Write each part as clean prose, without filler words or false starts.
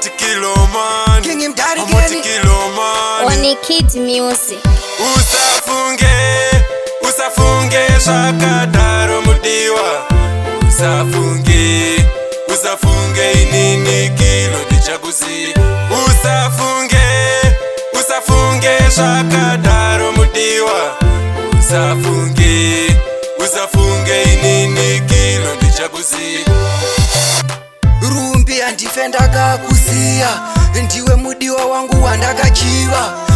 amoti Killoman, King Mdari amoti Killoman. One Kid Music. Usafunge zvakadaro mudiwa. Usafunge inini Kilo ndichakuziya. Usafunge zvakadaro mudiwa. Usafunge inini Kilo ndichakuziya. Rumbi andife ndakakusiya, ndiwe mudiwa wangu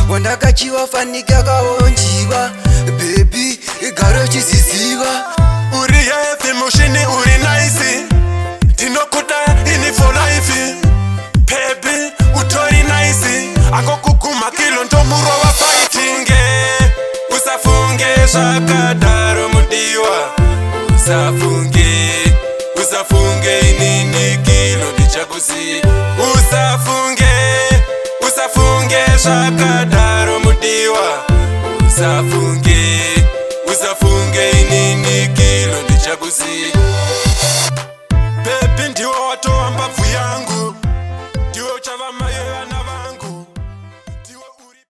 wandakachiva fanika kaonjiva. Baby igaro chiziziva, uri heavy mushini uri nice, ndinokuda ini for life. Baby utori nice, akokuguma Kilo ndomurova fighting. Usafunge zvakadaro mudiwa. Usafunge inini Kilo ndichakuziya. Usafunge zvakadaro mudiwa. Usafunge inini Kilo ndichakuziya. Baby ndiwe watowa mbabvu yangu.